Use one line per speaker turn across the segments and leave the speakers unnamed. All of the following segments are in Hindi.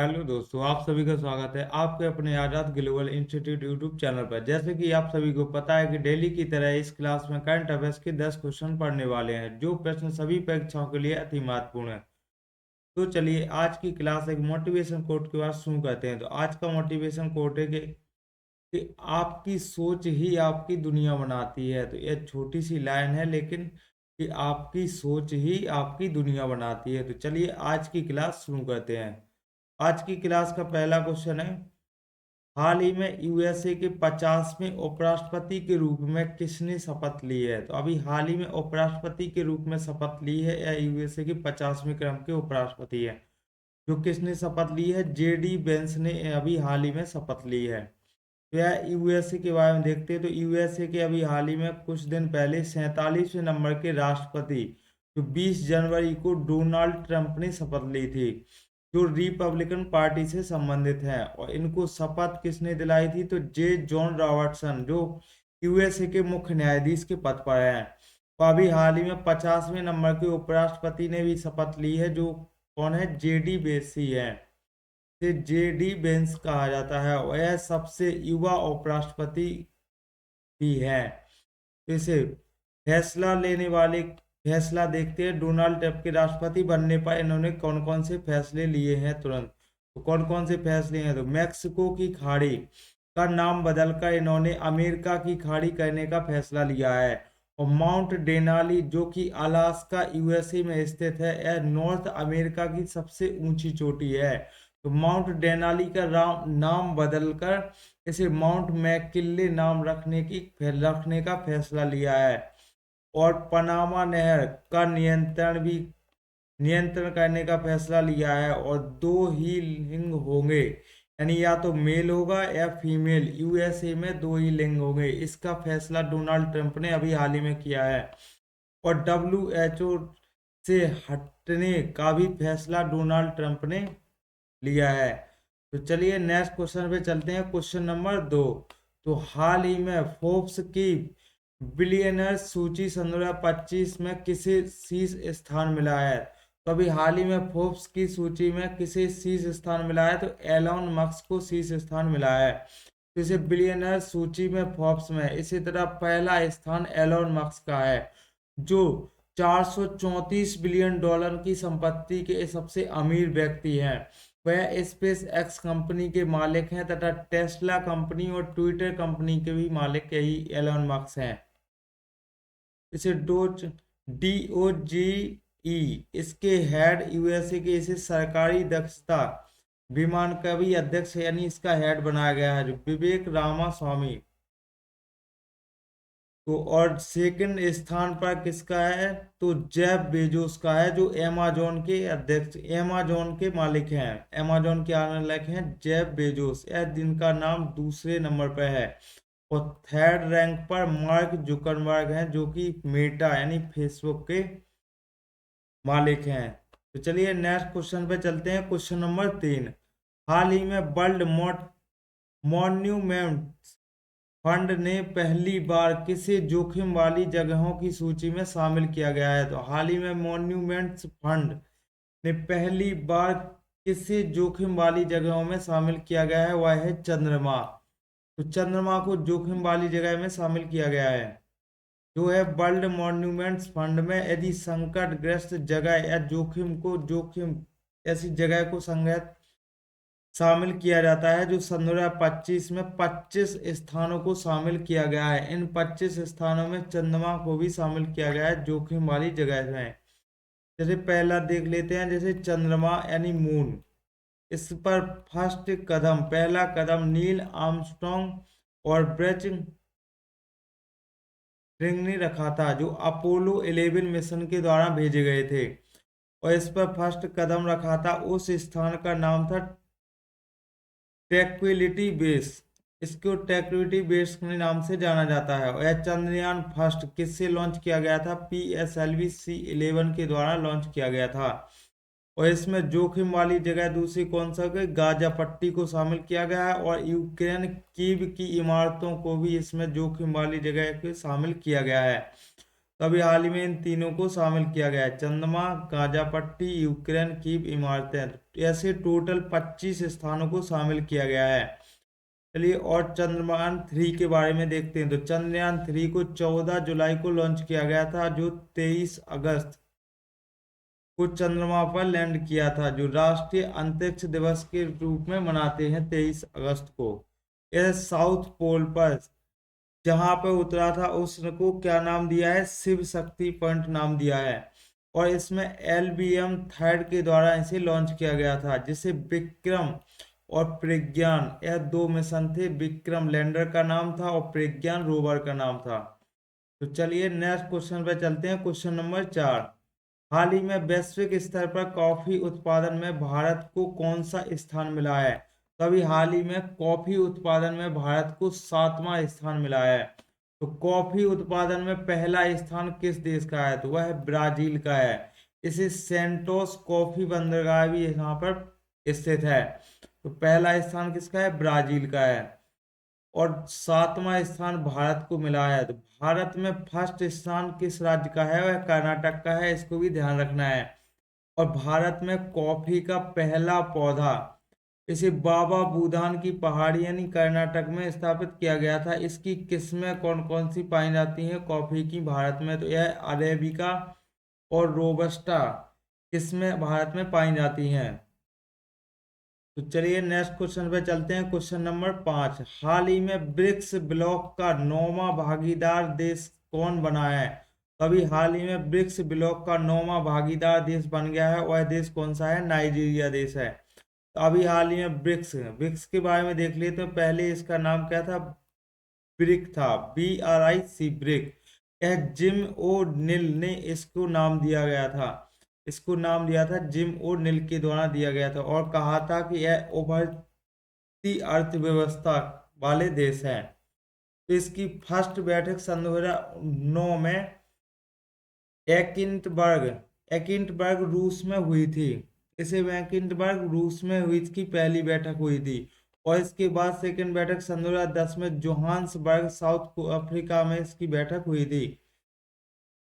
हेलो दोस्तों, आप सभी का स्वागत है आपके अपने आजाद ग्लोबल इंस्टीट्यूट यूट्यूब चैनल पर। जैसे कि आप सभी को पता है कि डेली की तरह इस क्लास में करंट अफेयर्स के 10 क्वेश्चन पढ़ने वाले हैं, जो प्रश्न सभी परीक्षाओं के लिए अति महत्वपूर्ण है। तो चलिए आज की क्लास एक मोटिवेशन कोट के बाद शुरू करते हैं। तो आज का मोटिवेशन कोट है कि आपकी सोच ही आपकी दुनिया बनाती है। तो यह छोटी सी लाइन है, लेकिन कि आपकी सोच ही आपकी दुनिया बनाती है। तो चलिए आज की क्लास शुरू करते हैं। आज की क्लास का पहला क्वेश्चन है, हाल ही में यूएसए के 50वें उपराष्ट्रपति के रूप में किसने शपथ ली है? तो अभी हाल ही में उपराष्ट्रपति के रूप में शपथ ली है, या यूएसए के 50वें क्रम के उपराष्ट्रपति है। जो किसने शपथ ली है? जेडी वेंस ने अभी हाल ही में शपथ ली है। तो यह यूएसए के बारे में देखते हैं। तो यूएसए के अभी हाल ही में कुछ दिन पहले 47वें नंबर के राष्ट्रपति जो 20 जनवरी को डोनाल्ड ट्रंप ने शपथ ली थी, जो रिपब्लिकन पार्टी से संबंधित हैं। और इनको शपथ किसने दिलाई थी? तो जे जॉन रॉबर्टसन, जो यूएसए के मुख्य न्यायाधीश के पद पर हैं। तो अभी हाल ही में 50वें नंबर के उपराष्ट्रपति ने भी शपथ ली है, जो कौन है? जेडी बेसी है। से जेडी बेंस कहा जाता है, और यह सबसे युवा उपराष्ट्रपति भी है। तो इसे फैसला लेने वाले फैसला देखते हैं, डोनाल्ड ट्रंप के राष्ट्रपति बनने पर इन्होंने कौन कौन से फैसले लिए हैं तुरंत। तो कौन कौन से फैसले हैं? तो मैक्सिको की खाड़ी का नाम बदलकर इन्होंने अमेरिका की खाड़ी करने का फैसला लिया है। और माउंट डेनाली, जो कि अलास्का यूएसए में स्थित है, यह नॉर्थ अमेरिका की सबसे ऊंची चोटी है। तो माउंट डेनाली का नाम बदलकर इसे माउंट मैकिनले नाम रखने का फैसला लिया है। और पनामा नहर का नियंत्रण करने का फैसला लिया है। और दो ही लिंग होंगे, यानी या तो मेल होगा या फीमेल। यूएसए में दो ही लिंग होंगे, इसका फैसला डोनाल्ड ट्रंप ने अभी हाल ही में किया है। और डब्ल्यूएचओ से हटने का भी फैसला डोनाल्ड ट्रंप ने लिया है। तो चलिए नेक्स्ट क्वेश्चन पे चलते हैं, क्वेश्चन नंबर 2। तो हाल ही में फोर्ब्स की बिलियनर सूची सन 2025 में किसे शीर्ष स्थान मिला है? तो अभी हाल ही में फोर्ब्स की सूची में किसे शीर्ष स्थान मिला है? तो एलोन मस्क को शीर्ष स्थान मिला है। तो इसे बिलियनर सूची में फोर्ब्स में इसी तरह पहला स्थान एलोन मस्क का है, जो 434 बिलियन डॉलर की संपत्ति के सबसे अमीर व्यक्ति हैं। वह स्पेस एक्स कंपनी के मालिक हैं, तथा टेस्ला कंपनी और ट्विटर कंपनी के भी मालिक यही एलोन मस्क हैं। इसे DOGE इसके हेड यूएसए के इसे सरकारी दक्षता विमान का भी अध्यक्ष, यानी इसका हेड बनाया गया है, जो विवेक रामास्वामी। तो और सेकंड स्थान पर किसका है? तो जेफ बेजोस का है, जो अमेजोन के अध्यक्ष, अमेजोन के मालिक हैं, अमेजोन के मालिक हैं जेफ बेजोस। यह जिनका नाम दूसरे नंबर पर है। और थर्ड रैंक पर मार्क जुकरबर्ग हैं, जो कि मेटा यानी फेसबुक के मालिक हैं। तो चलिए नेक्स्ट क्वेश्चन पे चलते हैं, क्वेश्चन नंबर 3। हाल ही में वर्ल्ड मॉन्यूमेंट फंड ने पहली बार किसे जोखिम वाली जगहों की सूची में शामिल किया गया है? तो हाल ही में मॉन्यूमेंट्स फंड ने पहली बार किसे जोखिम वाली जगहों में शामिल किया गया है? वह है चंद्रमा। तो चंद्रमा को जोखिम वाली जगह में शामिल किया गया है। जो है वर्ल्ड मॉन्यूमेंट्स फंड में यदि संकटग्रस्त जगह या जोखिम ऐसी जगह को संगत शामिल किया जाता है, जो सन 2025 में 25 स्थानों को शामिल किया गया है। इन 25 स्थानों में चंद्रमा को भी शामिल किया गया है जोखिम वाली जगह में। जैसे पहला देख लेते हैं, जैसे चंद्रमा यानी मून, इस पर पहला कदम नील आर्मस्ट्रॉन्ग और ब्रज ड्रिंग ने रखा था, जो अपोलो 11 मिशन के द्वारा भेजे गए थे। और इस पर फर्स्ट कदम रखा था, उस स्थान का नाम था ट्रैंक्विलिटी बेस। इसको ट्रैंक्विलिटी बेस के नाम से जाना जाता है। और यह चंद्रयान फर्स्ट किससे लॉन्च किया गया था? PSLV C11 के द्वारा लॉन्च किया गया था। और इसमें जोखिम वाली जगह दूसरी कौन सा गई? गाजा पट्टी को शामिल किया गया है। और यूक्रेन कीव की इमारतों को भी इसमें जोखिम वाली जगह को शामिल किया गया है। तभी हाल ही में इन तीनों को शामिल किया गया है। चंद्रमा, गाजा पट्टी, यूक्रेन की इमारतें, ऐसे टोटल 25 स्थानों को शामिल किया गया है। चलिए और चंद्रयान 3 के बारे में देखते हैं। तो चंद्रयान 3 को 14 जुलाई को लॉन्च किया गया था, जो 23 अगस्त को चंद्रमा पर लैंड किया था, जो राष्ट्रीय अंतरिक्ष दिवस के रूप में मनाते हैं 23 अगस्त को। यह साउथ पोल पर जहां पे उतरा था उसको क्या नाम दिया है, शिव शक्ति पॉइंट नाम दिया है। और इसमें LBM-3 के द्वारा इसे लॉन्च किया गया था, जिसे विक्रम और प्रज्ञान, यह दो मिशन थे। विक्रम लैंडर का नाम था और प्रज्ञान रोवर का नाम था। तो चलिए नेक्स्ट क्वेश्चन पे चलते हैं। क्वेश्चन नंबर 4, हाल ही में वैश्विक स्तर पर कॉफी उत्पादन में भारत को कौन सा स्थान मिला है? तो अभी हाल ही में कॉफी उत्पादन में भारत को 7वां स्थान मिला है। तो कॉफी उत्पादन में पहला स्थान किस देश का है? तो वह है ब्राजील का है। इसे सेंटोस कॉफी बंदरगाह भी यहाँ पर स्थित है। तो पहला स्थान किसका है? ब्राजील का है। और 7वां स्थान भारत को मिला है। तो भारत में फर्स्ट स्थान किस राज्य का है? वह कर्नाटक का है, इसको भी ध्यान रखना है। और भारत में कॉफी का पहला पौधा इसे बाबा बूदान की पहाड़ी यानी कर्नाटक में स्थापित किया गया था। इसकी किस्में कौन कौन सी पाई जाती हैं कॉफी की भारत में? तो यह अरेबिका और रोबस्टा किस्में भारत में पाई जाती हैं। तो चलिए नेक्स्ट क्वेश्चन पे चलते हैं। क्वेश्चन नंबर 5, हाल ही में ब्रिक्स ब्लॉक का 9वां भागीदार देश कौन बना है? तो अभी हाल ही में ब्रिक्स ब्लॉक का 9वां भागीदार देश बन गया है। वह देश कौन सा है? नाइजीरिया देश है। तो अभी हाल ही में ब्रिक्स के बारे में देख लिए। तो पहले इसका नाम क्या था? ब्रिक था, BRIC, ब्रिक। यह जिम ओ निल ने इसको नाम दिया गया था। इसको नाम दिया था जिम ओ निल के द्वारा दिया गया था, और कहा था कि यह उभरती अर्थव्यवस्था वाले देश हैं। तो इसकी फर्स्ट बैठक सन 2009 में एकिंटबर्ग एकिंटबर्ग रूस में हुई थी। इसे एकिंटबर्ग रूस में हुई इसकी पहली बैठक हुई थी। और इसके बाद सेकंड बैठक सन 2010 में जोहान्सबर्ग साउथ अफ्रीका में इसकी बैठक हुई थी।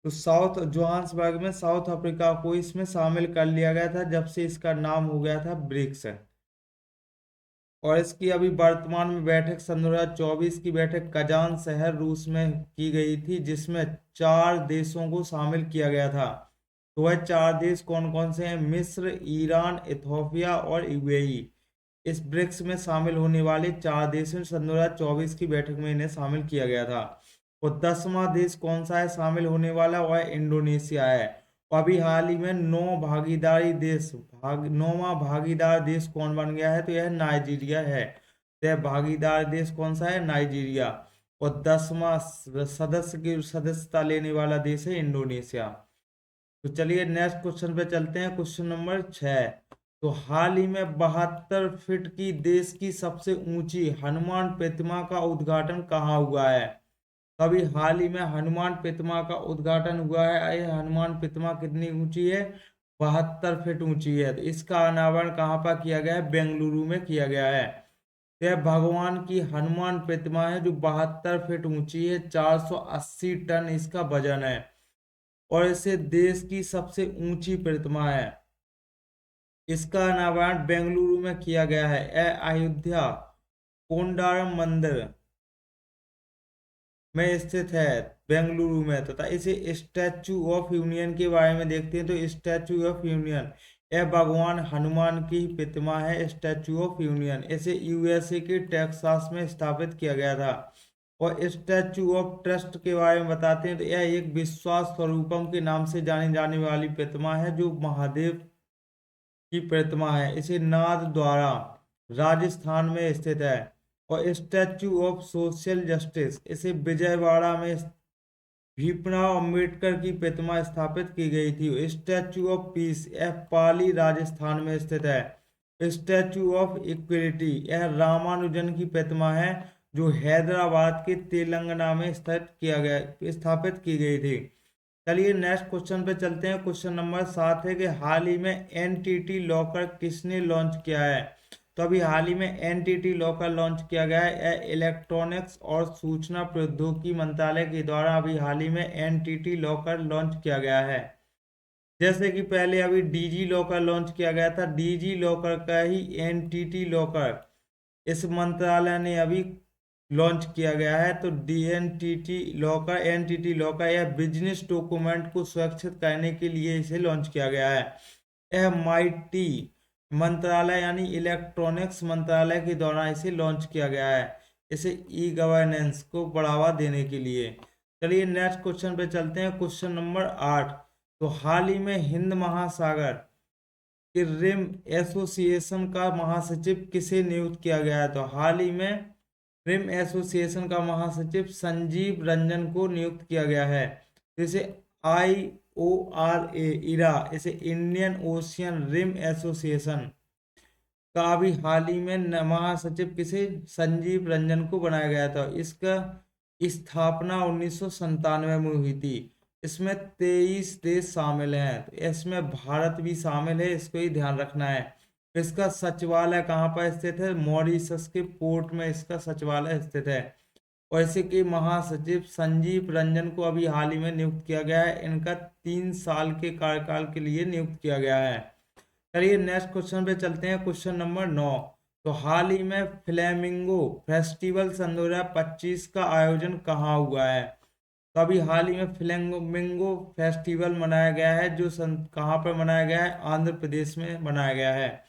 तो साउथ जोहान्सबर्ग में साउथ अफ्रीका को इसमें शामिल कर लिया गया था, जब से इसका नाम हो गया था ब्रिक्स। और इसकी अभी वर्तमान में बैठक सन 2024 की बैठक कजान शहर रूस में की गई थी, जिसमें 4 देशों को शामिल किया गया था। तो वह 4 देश कौन कौन से हैं? मिस्र, ईरान, इथोपिया और यूएई। इस ब्रिक्स में शामिल होने वाले 4 देश हैं। सन 2024 की बैठक में इन्हें शामिल किया गया था। और 10वां देश कौन सा है शामिल होने वाला? वह इंडोनेशिया है। और अभी हाल ही में 9वां भागीदार देश कौन बन गया है? तो यह नाइजीरिया है। तो यह भागीदार देश कौन सा है? नाइजीरिया। और 10वां सदस्य की सदस्यता लेने वाला देश है इंडोनेशिया। तो चलिए नेक्स्ट क्वेश्चन पे चलते हैं। क्वेश्चन नंबर 6, तो हाल ही में 72 फीट की देश की सबसे ऊंची हनुमान प्रतिमा का उद्घाटन कहाँ हुआ है? अभी हाल ही में हनुमान प्रतिमा का उद्घाटन हुआ है। यह हनुमान प्रतिमा कितनी ऊंची है? 72 फीट ऊंची है। तो इसका अनावरण कहाँ पर किया गया है? बेंगलुरु में किया गया है। यह भगवान की हनुमान प्रतिमा है, जो 72 फीट ऊंची है। 480 टन इसका वजन है, और इसे देश की सबसे ऊंची प्रतिमा है। इसका अनावरण बेंगलुरु में किया गया है। यह अयोध्या कोंडारम मंदिर में स्थित है, बेंगलुरु में। तथा इसे स्टैचू ऑफ यूनियन के बारे में देखते हैं। तो स्टैचू ऑफ यूनियन, यह भगवान हनुमान की प्रतिमा है। स्टैचू ऑफ यूनियन इसे USA के टेक्सास में स्थापित किया गया था। और स्टैचू ऑफ ट्रस्ट के बारे में बताते हैं। तो यह एक विश्वास स्वरूपम के नाम से जानी जाने वाली प्रतिमा है, जो महादेव की प्रतिमा है। इसे नाथ द्वारा राजस्थान में स्थित है। और स्टैचू ऑफ सोशल जस्टिस, इसे विजयवाड़ा में भीमराव अंबेडकर की प्रतिमा स्थापित की गई थी। स्टैचू ऑफ पीस, यह पाली राजस्थान में स्थित है। स्टैचू ऑफ इक्विलिटी, यह रामानुजन की प्रतिमा है, जो हैदराबाद के तेलंगाना में स्थापित की गई थी। चलिए नेक्स्ट क्वेश्चन पे चलते हैं। क्वेश्चन नंबर 7 है कि हाल ही में NTT लॉकर किसने लॉन्च किया है? तो अभी हाल ही में एनटीटी लॉकर लॉन्च किया गया है। इलेक्ट्रॉनिक्स और सूचना प्रौद्योगिकी मंत्रालय के द्वारा अभी हाल ही में एनटीटी लॉकर लॉन्च किया गया है। जैसे कि पहले अभी डीजी लॉकर लॉन्च किया गया था, डीजी लॉकर का ही एनटीटी लॉकर इस मंत्रालय ने अभी लॉन्च किया गया है। तो एनटीटी लॉकर यह बिजनेस डॉक्यूमेंट को सुरक्षित करने के लिए इसे लॉन्च किया गया है। यह माइटी मंत्रालय यानी इलेक्ट्रॉनिक्स मंत्रालय के द्वारा इसे लॉन्च किया गया है, इसे ई गवर्नेंस को बढ़ावा देने के लिए। चलिए नेक्स्ट क्वेश्चन पे चलते हैं, क्वेश्चन नंबर 8। तो हाल ही में हिंद महासागर के रिम एसोसिएशन का महासचिव किसे नियुक्त किया गया है? तो हाल ही में रिम एसोसिएशन का महासचिव संजीव रंजन को नियुक्त किया गया है। जैसे IORA इरा इसे इंडियन ओशियन रिम एसोसिएशन का अभी हाल ही में महासचिव किसे संजीव रंजन को बनाया गया था। इसका स्थापना 1997 में हुई थी। इसमें 23 देश शामिल हैं, तो इसमें भारत भी शामिल है, इसको ही ध्यान रखना है। इसका सचिवालय कहाँ पर स्थित है? मॉरिशस के पोर्ट में इसका सचिवालय स्थित है। और इसी के महासचिव संजीव रंजन को अभी हाल ही में नियुक्त किया गया है। इनका 3 साल के कार्यकाल के लिए नियुक्त किया गया है। चलिए नेक्स्ट क्वेश्चन पे चलते हैं, क्वेश्चन नंबर 9। तो हाल ही में फ्लेमिंगो फेस्टिवल सन 2025 का आयोजन कहाँ हुआ है? तो अभी हाल ही में फ्लेमिंगो फेस्टिवल मनाया गया है, जो कहाँ पर मनाया गया है? आंध्र प्रदेश में मनाया गया है।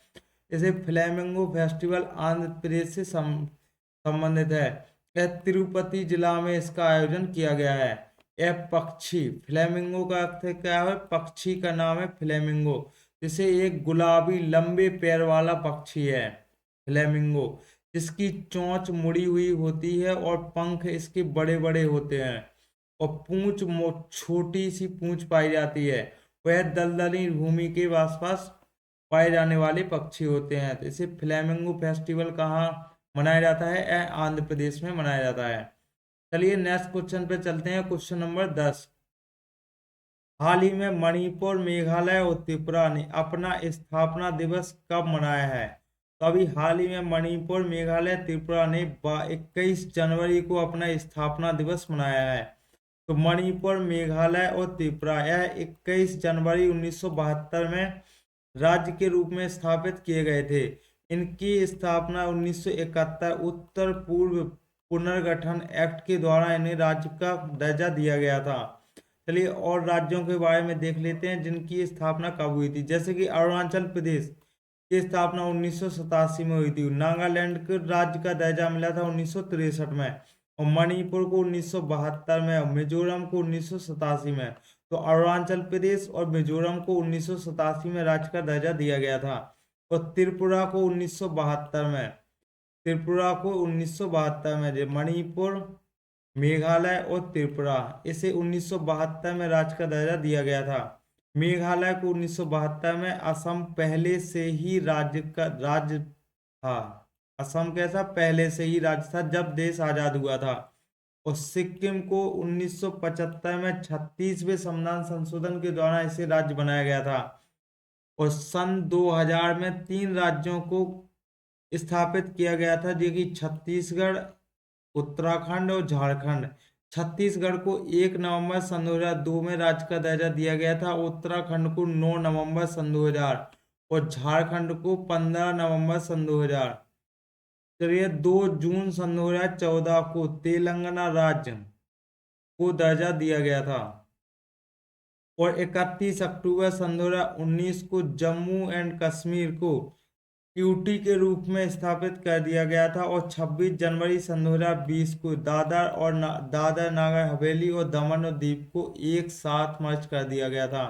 इसे फ्लेमिंगो फेस्टिवल आंध्र प्रदेश से संबंधित है। यह तिरुपति जिला में इसका आयोजन किया गया है। यह पक्षी फ्लेमिंगो का अर्थ क्या है? पक्षी का नाम है फ्लेमिंगो, जिसे एक गुलाबी लंबे पैर वाला पक्षी है फ्लेमिंगो, जिसकी चोंच मुड़ी हुई होती है और पंख इसके बड़े बड़े होते हैं और पूंछ छोटी सी पूंछ पाई जाती है। वह दलदली भूमि के आसपास पाए जाने वाले पक्षी होते हैं। तो इसे फ्लेमिंगो फेस्टिवल कहाँ मनाया जाता है? यह आंध्र प्रदेश में मनाया जाता है। चलिए नेक्स्ट क्वेश्चन पे चलते हैं, क्वेश्चन नंबर 10। हाल ही में मणिपुर, मेघालय और त्रिपुरा ने अपना स्थापना दिवस कब मनाया है? तो अभी हाल ही में मणिपुर, मेघालय, त्रिपुरा ने 21 जनवरी को अपना स्थापना दिवस मनाया है। तो मणिपुर, मेघालय और त्रिपुरा यह 21 जनवरी 1972 में राज्य के रूप में स्थापित किए गए थे। इनकी स्थापना 1971 उत्तर पूर्व पुनर्गठन एक्ट के द्वारा इन्हें राज्य का दर्जा दिया गया था। चलिए और राज्यों के बारे में देख लेते हैं जिनकी स्थापना कब हुई थी। जैसे कि अरुणाचल प्रदेश की स्थापना 1987 में हुई थी। नागालैंड को राज्य का दर्जा मिला था 1963 में, और मणिपुर को 1972 में, और मिजोरम को 1987 में। तो अरुणाचल प्रदेश और मिजोरम को 1987 में राज्य का दर्जा दिया गया था, और त्रिपुरा को 1972 में। त्रिपुरा को 1972 में, मणिपुर, मेघालय और त्रिपुरा इसे 1972 में राज्य का दर्जा दिया गया था। मेघालय को 1972 में। असम पहले से ही राज्य था। असम कैसा? पहले से ही राज्य था जब देश आजाद हुआ था। और सिक्किम को 1975 में 36वें संविधान संशोधन के दौरान इसे राज्य बनाया गया था। और सन 2000 में 3 राज्यों को स्थापित किया गया था, जो कि छत्तीसगढ़, उत्तराखंड और झारखंड। छत्तीसगढ़ को 1 नवंबर सन 2002 में राज्य का दर्जा दिया गया था, उत्तराखंड को 9 नवंबर सन 2000 और झारखंड को 15 नवंबर सन 2000। चलिए 2 जून सन 2014 को तेलंगाना राज्य को दर्जा दिया गया था, और 31 अक्टूबर सन 2019 को जम्मू एंड कश्मीर को यूटी के रूप में स्थापित कर दिया गया था, और 26 जनवरी सन 2020 को दादर नागर हवेली और दमन और दीव को एक साथ मर्ज कर दिया गया था।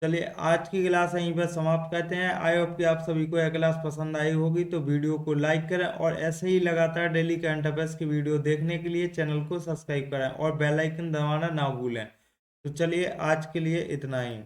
चलिए आज की क्लास यहीं पर समाप्त करते हैं। आई होप कि आप सभी को यह क्लास पसंद आई होगी, तो वीडियो को लाइक करें और ऐसे ही लगातार डेली करंट अफेयर्स की वीडियो देखने के लिए चैनल को सब्सक्राइब करें और बेल आइकन दबाना ना भूलें। तो चलिए आज के लिए इतना ही।